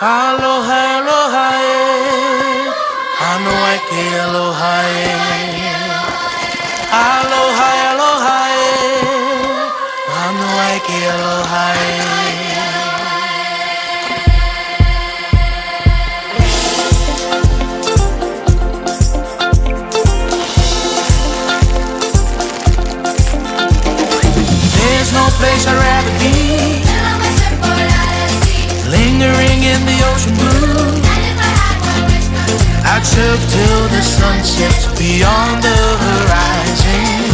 Aloha, aloha, Hanoi ke aloha, aloha, aloha, Hanoi ke aloha. There's no place I'd rather be, lingering in the ocean blue. I'd surf till the sun sets beyond the horizon.